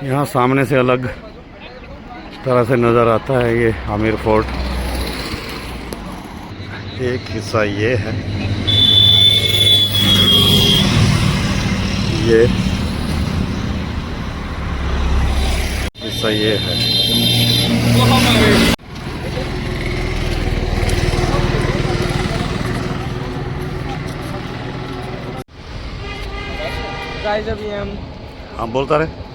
यहाँ सामने से अलग तरह से नज़र आता है ये आमेर फोर्ट। एक हिस्सा ये है, ये हिस्सा ये है। गाइस अभी हम बोलता रहे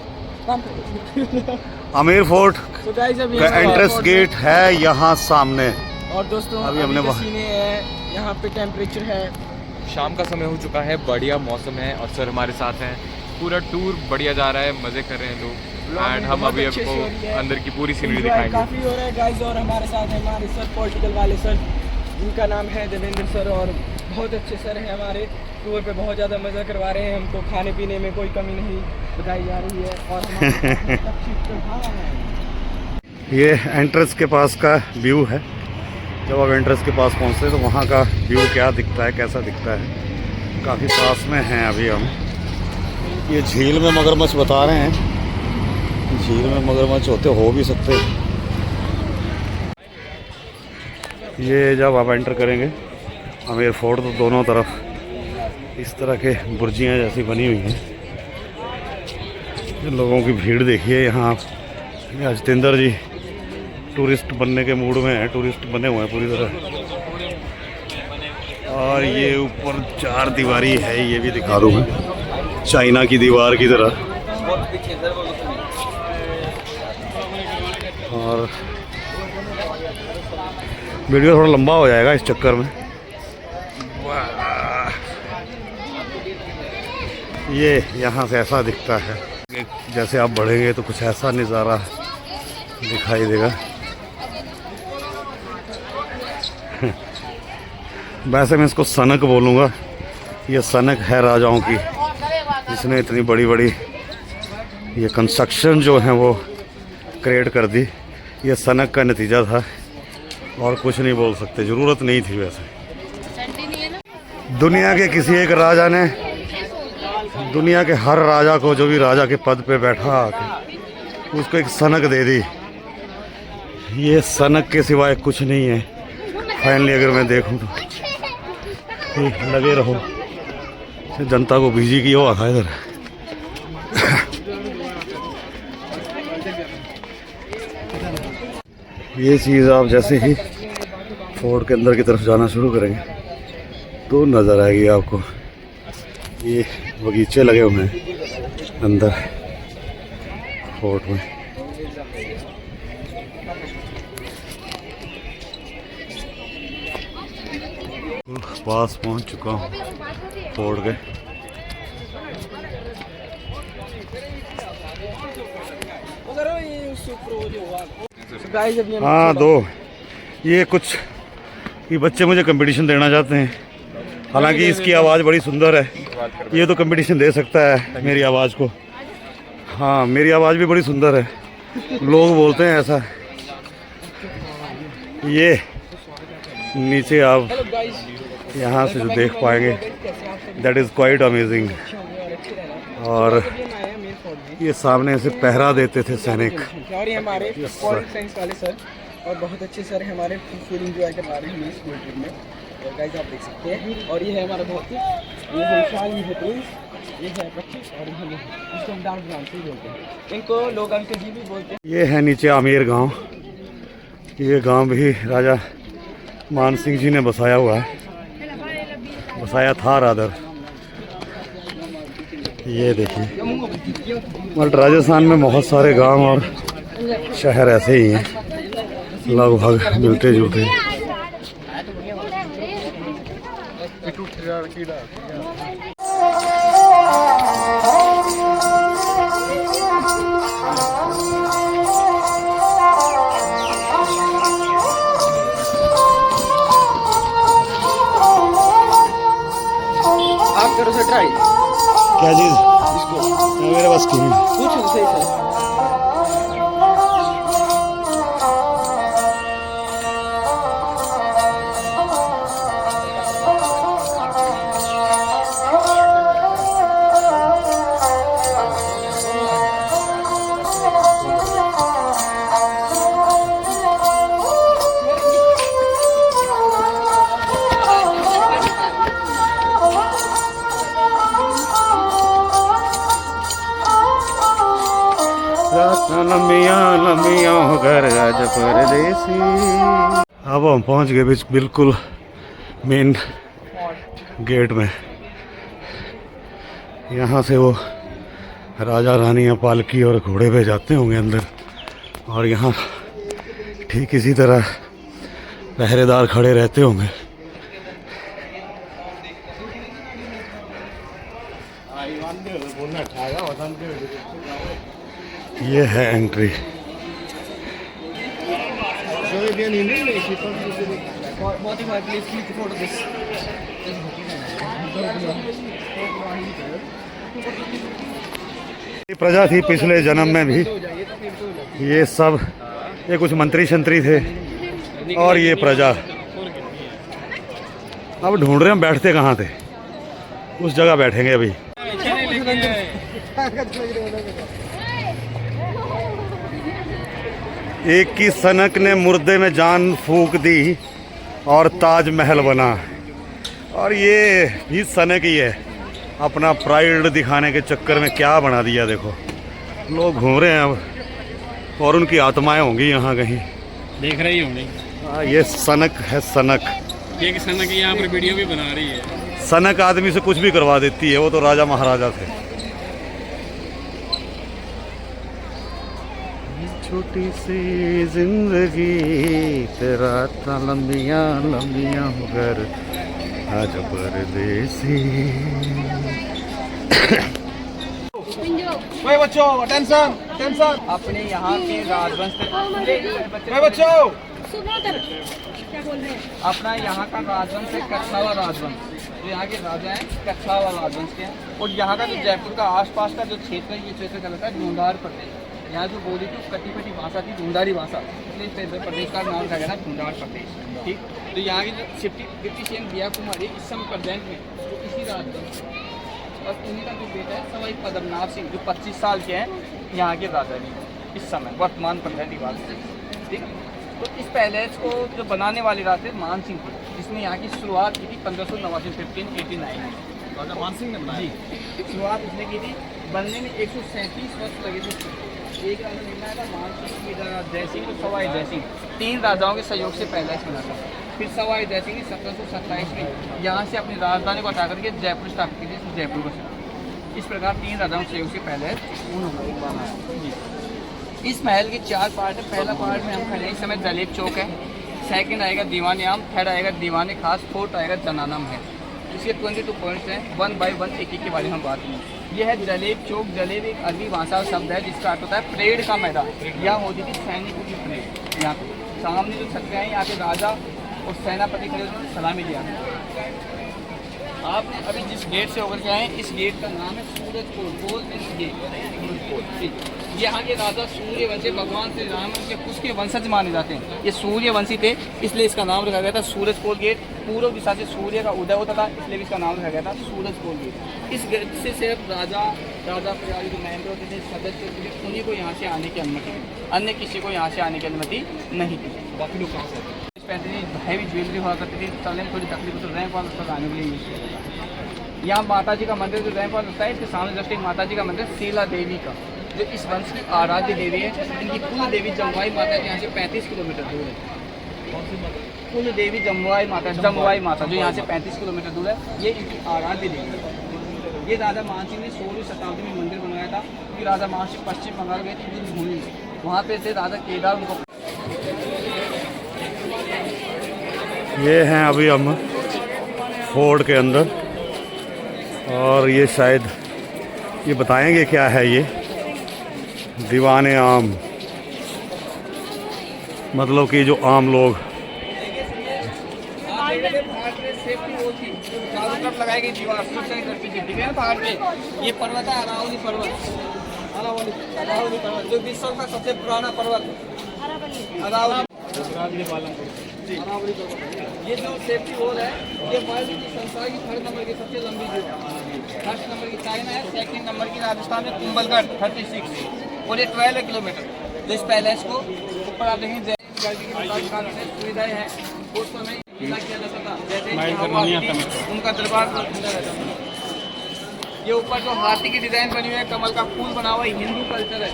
आमेर फोर्ट का एंट्रेंस गेट है यहाँ सामने। और दोस्तों अभी हमने सीने है, यहाँ पे टेम्परेचर है, शाम का समय हो चुका है, बढ़िया मौसम है और सर हमारे साथ हैं। पूरा टूर बढ़िया जा रहा है, मज़े कर रहे हैं लोग। एंड हम अभी आपको अंदर की पूरी सीनरी दिखाएंगे। काफ़ी हो रहा है गाइस। और हमारे साथ है हमारे सर, पॉलिटिकल वाले सर, जिनका नाम है देवेंद्र सर, और बहुत अच्छे सर हैं हमारे। टूर पे बहुत ज़्यादा मज़ा करवा रहे हैं हमको, खाने पीने में कोई कमी नहीं बताई जा रही है। और ये एंट्रेंस के पास का व्यू है। जब आप एंट्रेंस के पास पहुँचते तो वहाँ का व्यू क्या दिखता है, कैसा दिखता है। काफ़ी पास में हैं अभी हम। ये झील में मगरमच्छ बता रहे हैं, झील में मगरमच्छ होते हो भी सकते। ये जब आप एंटर करेंगे आमेर फोर्ट तो दोनों तरफ इस तरह के बुर्जियाँ जैसी बनी हुई हैं। लोगों की भीड़ देखिए यहाँ। जितेंद्र जी टूरिस्ट बनने के मूड में हैं, टूरिस्ट बने हुए हैं पूरी तरह। और ये ऊपर चार दीवारी है, ये भी दिखा दूँ मैं, चाइना की दीवार की तरह। और वीडियो थोड़ा लंबा हो जाएगा इस चक्कर में। ये यहाँ से ऐसा दिखता है, जैसे आप बढ़ेंगे तो कुछ ऐसा नज़ारा दिखाई देगा। वैसे मैं इसको सनक बोलूँगा। ये सनक है राजाओं की, जिसने इतनी बड़ी बड़ी ये कंस्ट्रक्शन जो है वो क्रिएट कर दी। ये सनक का नतीजा था और कुछ नहीं बोल सकते, ज़रूरत नहीं थी। वैसे दुनिया के किसी एक राजा ने, दुनिया के हर राजा को, जो भी राजा के पद पे बैठा आके, उसको एक सनक दे दी। ये सनक के सिवाय कुछ नहीं है। फाइनली अगर मैं देखूं तो लगे रहो, जनता को बिजी किया हुआ था इधर। ये चीज़ आप जैसे ही फोर्ट के अंदर की तरफ जाना शुरू करेंगे तो नज़र आएगी आपको। ये बगीचे लगे हुए हैं अंदर फोर्ट में। पास पहुंच चुका हूँ फोर्ट के। हाँ दो ये कुछ ये बच्चे मुझे कंपटीशन देना चाहते हैं। हालांकि इसकी आवाज़ बड़ी सुंदर है, ये तो कंपटीशन दे सकता है मेरी आवाज़ को। हाँ मेरी आवाज़ भी बड़ी सुंदर है, लोग बोलते हैं ऐसा। ये नीचे आप यहाँ से जो देख पाएंगे दैट इज़ क्वाइट अमेजिंग। और ये सामने से पहरा देते थे सैनिक। और ये हमारे पॉलिटिकल साइंस वाले सर और बहुत अच्छे सर हैं हमारे, फुल एंजॉय करवा रहे हैं इस ट्रिप में। और गाइस आप देख सकते हैं। और ये है हमारा बहुत ही, ये है विशाल, ये है प्रिंस, ये है प्रक्षिश, और ये इसको हम डांस ग्राम से बोलते हैं। इनको लोग अंकल जी भी बोलते हैं। ये है नीचे आमेर गांव। ये गांव भी राजा मान सिंह जी ने बसाया हुआ है, बसाया था रादर। ये देखिए, बट राजस्थान में बहुत सारे गांव और शहर ऐसे ही हैं, लगभग मिलते जुलते। आप करो सर ट्राई। क्या चीज़? इसको मेरे पास की कुछ सही सर। लंबियां लंबियां हो घर आज परदेसी। अब हम पहुंच गए बिल्कुल मेन गेट में। यहाँ से वो राजा रानियाँ पालकी और घोड़े पे जाते होंगे अंदर, और यहाँ ठीक इसी तरह पहरेदार खड़े रहते होंगे। ये है एंट्री। ये प्रजा थी पिछले जन्म में भी, ये सब ये कुछ मंत्री शंत्री थे और ये प्रजा। अब ढूंढ रहे हम बैठते कहाँ थे, उस जगह बैठेंगे अभी। एक की सनक ने मुर्दे में जान फूंक दी और ताजमहल बना, और ये भी सनक ही है। अपना प्राइड दिखाने के चक्कर में क्या बना दिया देखो। लोग घूम रहे हैं अब, और उनकी आत्माएं होंगी यहाँ कहीं देख रही होंगी। ये सनक है, सनक। ये सनक यहाँ पर वीडियो भी बना रही है। सनक आदमी से कुछ भी करवा देती है, वो तो राजा महाराजा थे। छोटी सी जिंदगी तेरा लंबियां लंबियां हो घर आज परदेसी। बच्चों अटेंशन अटेंशन। अपने यहाँ के राजवंश बच्चों क्या बोल रहे हैं? अपना यहाँ का राजवंश है कछावा राजवंश। जो यहाँ के राजा हैं कछावा राजवंश के हैं। और यहाँ का जो जयपुर का आसपास का जो क्षेत्र है, ये क्षेत्र कहलाता है ढूंढार प्रदेश। यहाँ जो बोली थी कटी पटी भाषा थी, ढूंढारी भाषा, इसलिए प्रदेश का नाम रखा गया था ढूंढार प्रदेश। ठीक, तो यहाँ की जो सिप्टी दिया कुमारी इस समय प्रेजेंट में तो इसी राजवंश, और उन्हीं का जो बेटा है सवाई पद्मनाभ सिंह, जो 25 साल के हैं यहाँ के राजा जी इस समय वर्तमान प्रेजेंट की बात है। ठीक, तो इस पैलेस को जो बनाने वाले राजा मान सिंह थे, जिसने यहाँ की शुरुआत की थी 1589 1589 राजा मान सिंह ने बनाई। शुरुआत इसने की थी, बनने में 137 वर्ष लगे थे। एक राजा निर्माण था मान सिंह, जय सिंह और सवाई जय सिंह, 3 राजाओं के सहयोग से पैलेस बना था। फिर सवाई जय सिंह ने 1727 में यहाँ से अपनी राजधानी को हटा करके जयपुर स्थापित की थी, जयपुर को चला। इस प्रकार 3 राजाओं के सहयोग से पैलेस बना है। इस महल के 4 पार्ट है। पहला पार्ट में हम खड़े इस समय दलेप चौक है, सेकंड आएगा दीवान आम, थर्ड आएगा दीवान खास, फोर्थ आएगा जनाना महल। इसके 22 पॉइंट्स हैं, 1 बाय 1 एक के बारे में हम बात करें। यह है दलेप चौक। दलेप एक अरबी भाषा शब्द है जिसका अर्थ होता है परेड का मैदान। यहाँ होती थी सैनिकों की परेड। यहाँ पे सामने जो छत हैं, यहाँ पे राजा और सेनापति खड़े होते सलामी लिया। आपने अभी जिस गेट से होकर के आए, इस गेट का नाम है सूरजपोल। Pole means gate. यहाँ के राजा सूर्यवंशी, भगवान श्री राम के उसके वंशज माने जाते हैं। ये सूर्यवंशी थे, इसलिए इसका नाम रखा गया था सूरजपोल गेट। पूर्व दिशा से सूर्य का उदय होता था, इसलिए इसका नाम रखा गया था सूरजपोल गेट। इस गेट से सिर्फ राजा परिवार जो मेंबर होते थे, सदस्य होते थे, उन्हीं को यहाँ से आने की अनुमति थी, अन्य किसी को यहाँ से आने की अनुमति नहीं थी। बाकी लोग कहाँ से पहनते थे, हैवी ज्वेलरी हुआ करती थी, चलने में थोड़ी तकलीफ होती, रैंप वाल तक आने के लिए यूज़ किया जाता। यहाँ माता जी का मंदिर जो रैंप वाल होता है, इसके सामने जस्ट एक माता जी का मंदिर शीला देवी का, जो इस वंश की आराध्य देवी है। इनकी कुल देवी जमुआई माता जी यहाँ से 35 किलोमीटर दूर है। कुल देवी जमुआई माता जो यहाँ से 35 किलोमीटर दूर है, ये इनकी आराध्य देवी है। ये राजा मान सिंह ने 16वीं शताब्दी में मंदिर बनाया था, क्योंकि राजा मान सिंह पश्चिम बंगाल गए थे युद्ध भूमि में, वहाँ पे से राजा केदार उनको। ये हैं अभी हम फोर्ट के अंदर, और ये शायद ये बताएंगे क्या है ये दीवाने आम, मतलब कि जो आम लोग। लगाई गई दीवार पहाड़ पे, ये पर्वत है अरावली पर्वत। अरावली पर्वत जो विश्व का सबसे पुराना पर्वत अरावली। ये जो सेफ्टी वॉल है, ये वर्ल्ड की संसार की 3rd नंबर की सबसे लंबी जो 1st नंबर की चाइना है, 2nd नंबर की राजस्थान में कुंभलगढ़ 36, और ये 12 किलोमीटर। तो इस पैलेस को ऊपर आप देखें, सुविधाएं हैं, उस समय किया जाता था, जैसे उनका दरबार ठंडा रहता था। ये ऊपर जो हाथी की डिजाइन बनी हुई है, कमल का फूल बना हुआ है, हिंदू कल्चर है।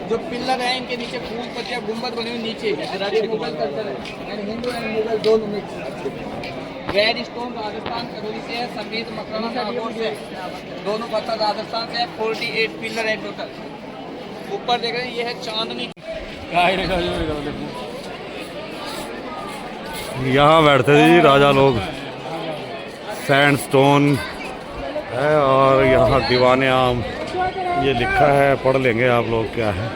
जो पिलर है इनके नीचे फूल पत्तियां गुम्बद बने हुए नीचे ये मुगल कल्चर है यानी हिंदू एंड मुगल दोनों mix. Red stone Rajasthan Karauli से है, सफेद मकराना नागौर से है। दोनों पत्थर राजस्थान से है। 48 पिलर है टोटल। ऊपर देख रहे हैं ये है चांदनी। यहाँ बैठते थे जी राजा लोग। सैंडस्टोन है और यहाँ दीवाने आम ये लिखा है, पढ़ लेंगे आप लोग क्या है।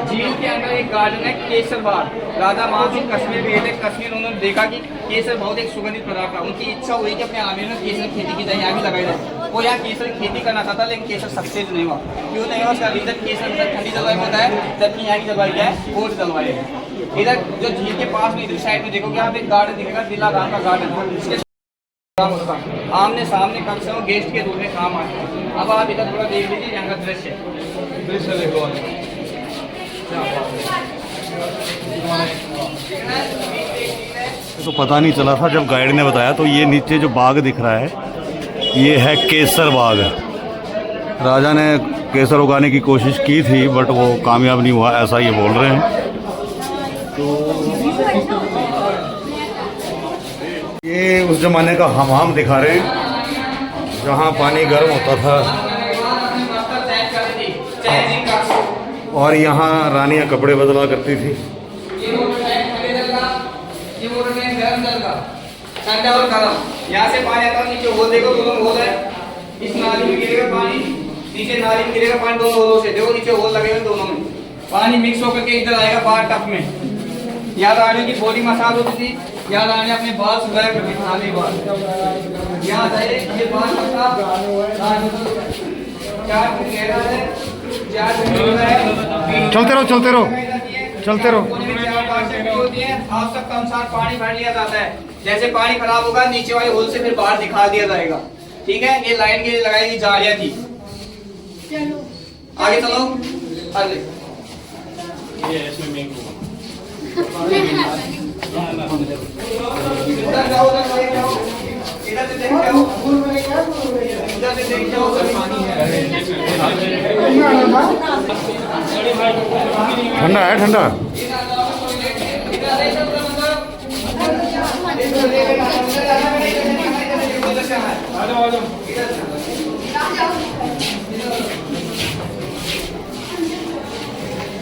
झील के अंदर एक गार्डन है केसर बाग। राजा मानसिंह कश्मीर गए थे। कश्मीर उन्होंने देखा कि केसर बहुत एक सुगंधित पदार्थ था। उनकी इच्छा हुई कि अपने आमिर में केसर खेती की जाए, यहाँ भी लगाई जाए। वो यहाँ केसर खेती करना चाहता लेकिन केसर सक्सेस नहीं हुआ। क्यों नहीं हुआ उसका रीजन केसर ठंडी जलवायु में होता है, जबकि यहाँ की जलवायु क्या है, कोल्ड जलवायु है। इधर जो झील के पास में इधर साइड में देखोगे यहाँ पे गार्डन दिखेगा, दिला राम का गार्डन। आमने सामने कम से कम गेस्ट के रूप में काम आते हैं। अब आप इधर थोड़ा देख लीजिए यहाँ का दृश्य देखो। तो पता नहीं चला था, जब गाइड ने बताया तो ये नीचे जो बाग दिख रहा है ये है केसर बाग। राजा ने केसर उगाने की कोशिश की थी बट वो कामयाब नहीं हुआ, ऐसा ये बोल रहे हैं। तो ये उस जमाने का हमाम दिखा रहे हैं जहाँ पानी गर्म होता था और यहाँ रानियाँ कपड़े बदला करती थी। ठंडा और गर्म यहाँ से पानी आता है। नीचे होल देखो, दोनों होल है। इस नाली में गिरेगा पानी, नीचे नाली में गिरेगा पानी, दोनों होलों से देखो नीचे होल लगे हुए दोनों में। पानी मिक्स होकर के इधर आएगा बाहर टप में। यहाँ रानियों की बॉडी मसाज होती थी। यहाँ रानी अपने बाल सुधाया करती थी, नाली बाल। यहाँ जाए ये बाल पक्का चलते रहो चलते रहो चलते रहो। आवश्यकता अनुसार पानी भर लिया जाता है। जैसे पानी खराब होगा नीचे वाले होल से फिर बाहर दिखा दिया जाएगा। ठीक है, ये लाइन के लिए लगाई गई जालियां थी। आगे चलो, आगे उधर जाओ, उधर जाओ, इधर से देख जाओ, इधर से देख जाओ, पानी है। ठंडा है, ठंडा।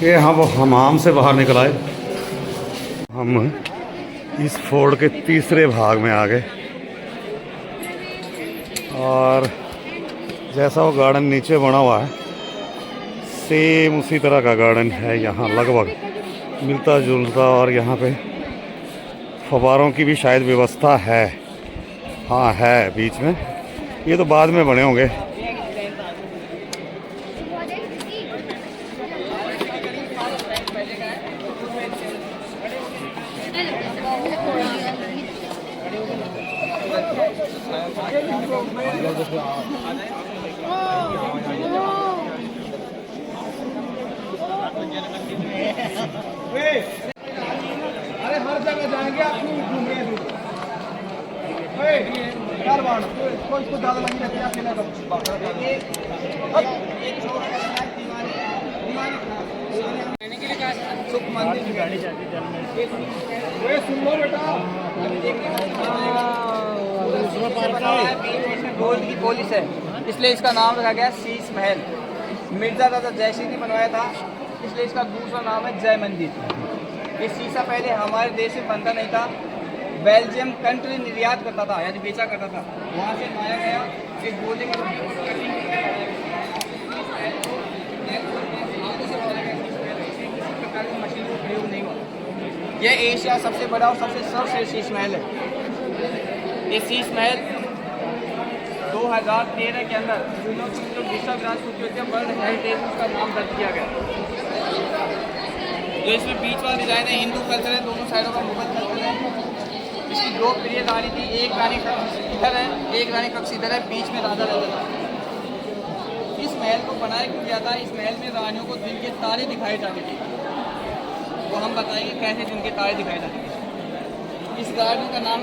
ये हम हमाम से बाहर निकल आए। हम इस फोर्ट के तीसरे भाग में आ गए और जैसा वो गार्डन नीचे बना हुआ है सेम उसी तरह का गार्डन है यहाँ लगभग मिलता जुलता। और यहाँ पे फव्वारों की भी शायद व्यवस्था है। हाँ है बीच में, ये तो बाद में बने होंगे। अरे हर जगह जाएंगे आप क्यों घूम रहे हैं? कोई इसको ज्यादा लगी रहती है अकेला सुख मंदिर की गाड़ी जाती है। सुन लो बेटा, गोल्ड की पॉलिश है इसलिए इसका नाम रखा गया शीश महल। मिर्जा दादा जयसिंह ने बनवाया था इसलिए इसका दूसरा नाम है जय मंदिर। ये शीशा पहले हमारे देश में बनता नहीं था, बेल्जियम कंट्री निर्यात करता था यानी बेचा करता था, वहाँ से लाया गया। फिर गोले का मशीन का प्रयोग नहीं हुआ। यह एशिया सबसे बड़ा और सबसे सर्वश्रेष्ठ शीश महल है। ये शीश महल 2013 के अंदर यूनेस्को विश्व विरासत सूची में वर्ल्ड हेरिटेज उसका नाम दर्ज किया गया। जो इसमें बीच वाला डिजाइन है हिंदू कल्चर है, दोनों साइडों का मुगल कल्चर है। इसकी दो प्रिय रानी थी, एक रानी कक्ष इधर है, एक रानी कक्ष इधर है, बीच में राजा रहता था। इस महल को बनाया क्यों गया था? इस महल में रानियों को दिन के तारे दिखाए जाते थे। वो हम बताएंगे कैसे दिन के तारे दिखाई जाते हैं। इस गार्डन का नाम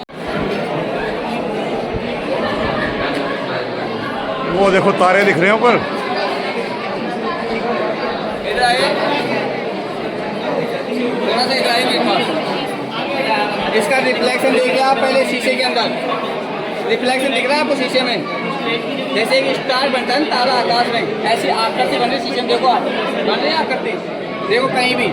वो देखो तारे दिख रहे हैं ऊपर। इधर आइए, थोड़ा सा इधर आइए मेरे पास। इसका रिफ्लेक्शन देखिए आप पहले शीशे के अंदर, रिफ्लेक्शन दिख रहा है आपको शीशे में। जैसे एक स्टार बनता है ना तारा आकाश में, ऐसी आकृति बन रही शीशे में। देखो आप बन रही है आकृति, देखो कहीं भी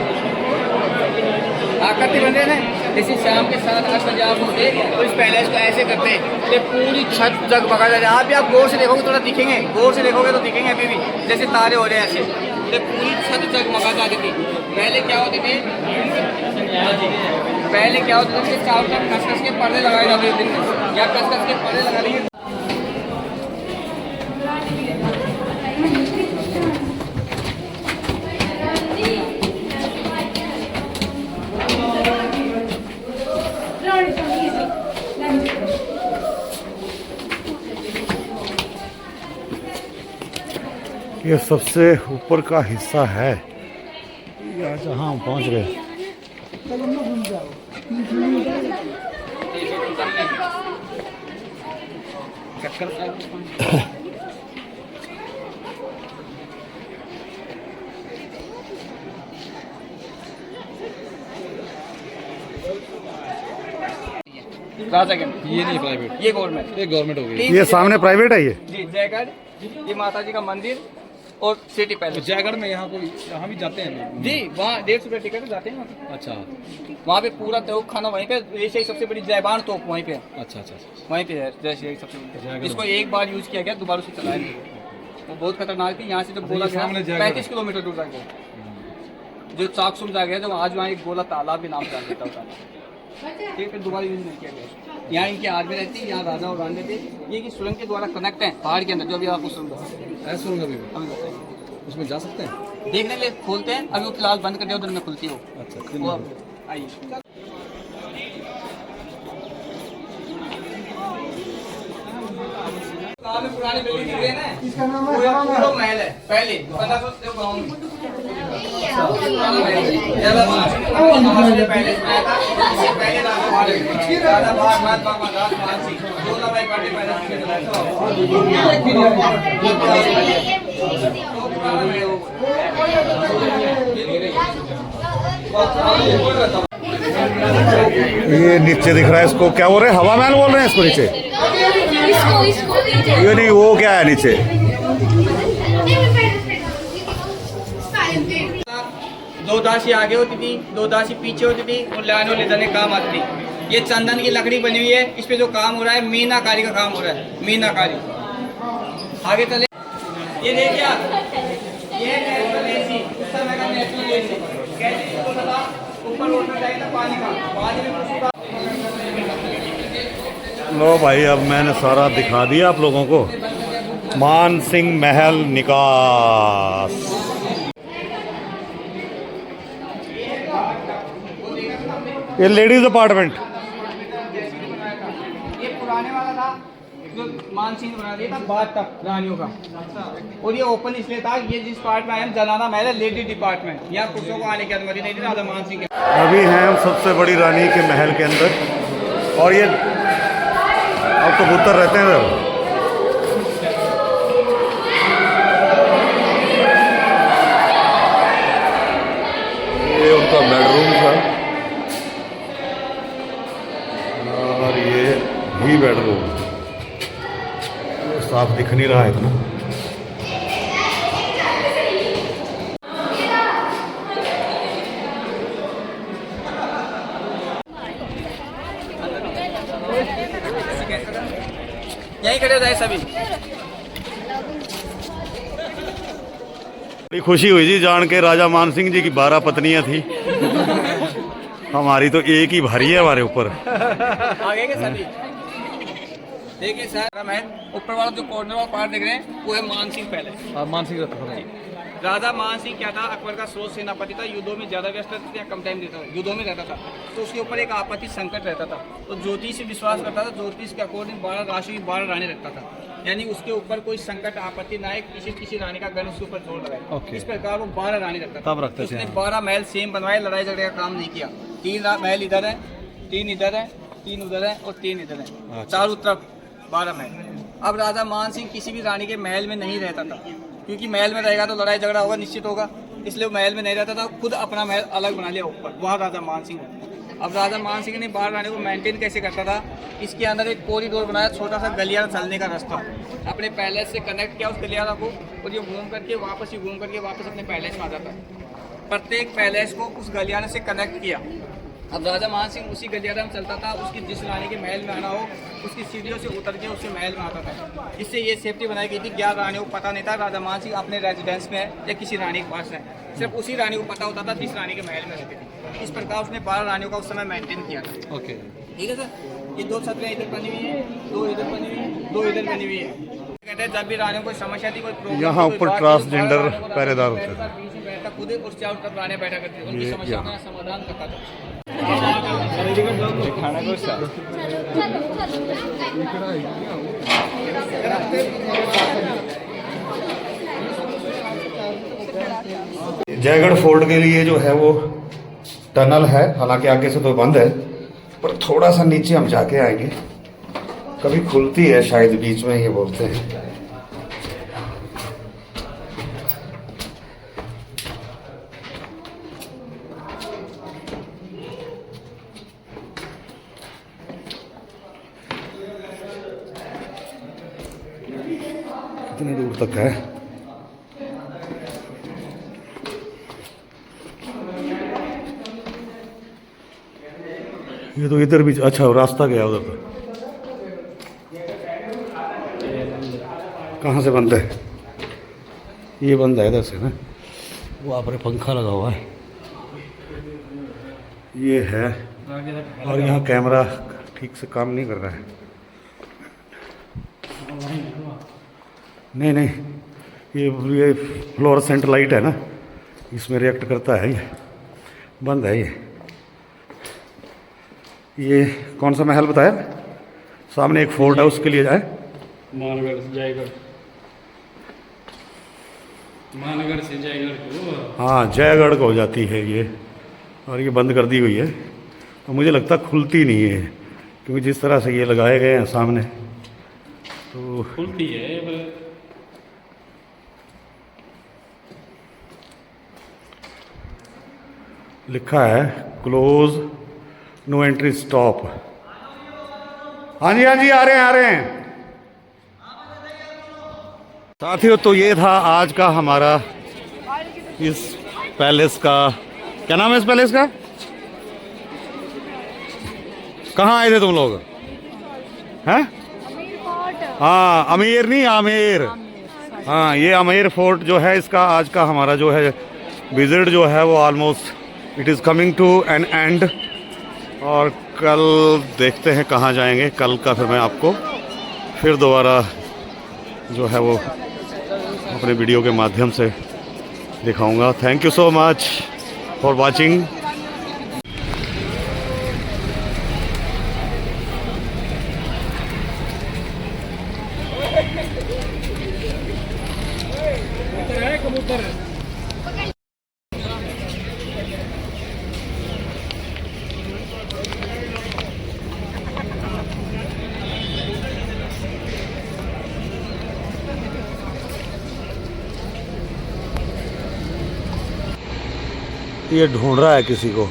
आकृति बन रही है ना। जैसे शाम के 7-8 बजे आप होते तो इस पैलेस को ऐसे करते तो पूरी छत जगमगा जाए। आप भी आप गौर से देखोगे थोड़ा दिखेंगे, गौर से देखोगे तो दिखेंगे अभी भी जैसे तारे हो रहे हैं ऐसे। तो पूरी छत जगमगा जाती थी। पहले क्या होते थे, पहले क्या होता था कि चारों तरफ कस के पर्दे लगाए जाते थे, या कस के पर्दे लगा देंगे। ये सबसे ऊपर का हिस्सा है, या जहाँ हम पहुँच गए। राजा के ये नहीं प्राइवेट, ये गवर्नमेंट, ये गवर्नमेंट हो गई। ये सामने प्राइवेट है ये। जी जयगढ़, ये माता जी का मंदिर और सिटी पैलेस। जयगढ़ में यहाँ भी जाते हैं लोग। जी वहाँ 150 रुपये टिकट जाते हैं वहाँ पे। अच्छा वहाँ पे पूरा तोप खाना वहीं पे, एशिया की सबसे बड़ी जयबान तोप वहीं पे है। अच्छा अच्छा अच्छा। वहीं पे है जैसे सबसे बड़ी। इसको एक बार यूज किया गया, दोबारा से चलाया नहीं। वो बहुत खतरनाक थी। यहाँ से जब गोला गया 35 किलोमीटर दूर तक गया, जो चाकसुम जा गया, जब आज वहाँ एक गोला तालाब के नाम से जाता होता था। ठीक, फिर दोबारा यूज नहीं किया गया। यहाँ इनकी आर्मी रहती है, यहाँ राजा और रानी थे। ये की सुरंग के द्वारा कनेक्ट है पहाड़ के अंदर, जो अभी आपको सुरंग उसमें जा सकते हैं, देखने के लिए खोलते हैं। अभी वो फिलहाल बंद कर दिया, उधर में खुलती हो। अच्छा वो आइए, पुरानी बिल्डिंग है ना, इसका नाम है महल है। पहले 1500 गाँव में ये नीचे दिख रहा है, इसको क्या बोल रहे हैं, हवा महल बोल रहे हैं इसको नीचे। इसको ये नहीं, वो क्या है नीचे। दो दासी आगे होती थी, दो दासी पीछे होती थी, और लाने ले जाने काम आती थी। ये चंदन की लकड़ी बनी हुई है, इस पे जो काम हो रहा है मीनाकारी का काम हो रहा है, मीनाकारी। आगे चले, ये देखिए आप, ये नेचुरल एसी, उस समय का नेचुरल एसी। कैसे इसको पता, ऊपर उठना चाहिए था पानी का, पानी में कुछ था। लो भाई, अब मैंने सारा दिखा दिया आप लोगों को। मान सिंह महल निकास। ये लेडीज अपार्टमेंट। ये पुराने वाला था, जो मानसिंह बना दिया था बाद तक रानियों का। और ये ओपन इसलिए था, ये जिस पार्ट में आए हम जनाना महल है, लेडी डिपार्टमेंट, यहाँ पुरुषों को आने की अनुमति नहीं थी राजा मानसिंह के। अभी हैं हम सबसे बड़ी रानी के महल के अंदर, और ये अब कबूतर रहते हैं इधर। ये उनका बेडरूम था, और ये भी बेडरूम। साफ दिख नहीं रहा है इतना। यहीं खड़े रहे सभी। बड़ी खुशी हुई जी जान के राजा मान सिंह जी की 12 पत्नियां थी। हमारी तो एक ही भारी है हमारे ऊपर। आगे के सभी देखिए सर, मैं ऊपर वाला जो कॉर्नर वाला पार्ट देख रहे हैं, वो है मानसिंह पैलेस। मानसिंह राजा मानसिंह क्या था, अकबर का स्रोत सेनापति था, युद्धों में ज्यादा व्यस्त रहता था, कम टाइम देता था, युद्धों में रहता था। तो उसके ऊपर एक आपत्ति संकट रहता था, तो ज्योतिष से विश्वास करता था। ज्योतिष के अकॉर्डिंग 12 राशि की 12 रानी रखता था। यानी उसके ऊपर कोई संकट आपत्ति ना आए, किसी रानी का गन उसके ऊपर जोड़ लगाए। ओके। इस प्रकार वो 12 रानी रखता था। तब रखते थे, उसने हाँ। 12 महल सेम बनवाए, लड़ाई झगड़े का काम नहीं किया। 3 महल इधर है, 3 इधर है, 3 उधर है और 3 इधर है, अच्छा। चारों तरफ 12 महल। अब राजा मान सिंह किसी भी रानी के महल में नहीं रहता था, क्योंकि महल में रहेगा तो लड़ाई झगड़ा होगा, निश्चित होगा, इसलिए वो महल में नहीं रहता था। खुद अपना महल अलग बना लिया ऊपर, वहाँ राजा मान सिंह रहता था। अब राजा मान सिंह ने 12 रानी को मेंटेन कैसे करता था, इसके अंदर एक कॉरिडोर बनाया, छोटा सा गलियारा चलने का रास्ता, अपने पैलेस से कनेक्ट किया उस गलियारा को, और ये घूम करके वापस अपने पैलेस में आ जाता है। प्रत्येक पैलेस को उस गलियारे से कनेक्ट किया। अब राजा मान सिंह उसी गलियारा में चलता था, उसकी जिस रानी के महल में आना हो उसकी सीढ़ियों से उतर के उसके महल में आता था। इससे ये सेफ्टी बनाई गई थी, 11 रानियों को पता नहीं था राजा मान सिंह अपने रेजिडेंस में है या किसी रानी के पास है, सिर्फ उसी रानी को पता होता था जिस रानी के महल में रहती थी। इस प्रकार उसने 12 रानियों का उस समय मेंटेन किया था। ओके। ठीक है सर, ये 2 छतरियाँ इधर बनी हुई है, 2 इधर बनी हुई है, 2 इधर बनी हुई है। कहते हैं जब भी रानियों को समस्या थी, कोई प्रॉब्लम, यहाँ कोई ऊपर बात थी, तो ट्रांसजेंडर 12 रानियों को पहरेदार राजा होते थे। बीच में बैठा, खुद उस चारों तरफ रानियां बैठा करती थी, उनकी ये समस्या यहाँ। का समाधान करता था। खाना को सा जयगढ़ फोर्ट के लिए जो है वो टनल है, हालांकि आगे से तो बंद है, पर थोड़ा सा नीचे हम जाके आएंगे, कभी खुलती है शायद बीच में, ये बोलते हैं। कितनी दूर तक है? ये तो इधर भी, अच्छा रास्ता गया उधर तो। कहाँ से बंद है? ये बंद है इधर से ना, वो आप पंखा लगा हुआ है, ये है। और यहाँ कैमरा ठीक से काम नहीं कर रहा है। नहीं, ये फ्लोरोसेंट लाइट है ना, इसमें रिएक्ट करता है, ये बंद है। ये कौन सा महल बताया? सामने एक फोर्ट है, उसके लिए जाए। मानगढ़ से जयगढ़ को, हाँ, जयगढ़ को हो जाती है ये, और ये बंद कर दी हुई है। और मुझे लगता खुलती नहीं है, क्योंकि जिस तरह से ये लगाए गए हैं सामने, तो खुलती है पर लिखा है क्लोज, नो एंट्री, स्टॉप। हाँ जी, आ रहे हैं साथियों। तो ये था आज का हमारा इस पैलेस का, क्या नाम है इस पैलेस का? कहाँ आए थे तुम लोग? हैं? हाँ, अमीर नहीं, आमेर। हाँ, ये अमेर फोर्ट जो है, इसका आज का हमारा जो है विजिट जो है वो almost it is coming to an end. और कल देखते हैं कहाँ जाएंगे। कल का फिर मैं आपको फिर दोबारा जो है वो अपने वीडियो के माध्यम से दिखाऊंगा। Thank you so much for watching. ये ढूंढ रहा है किसी को।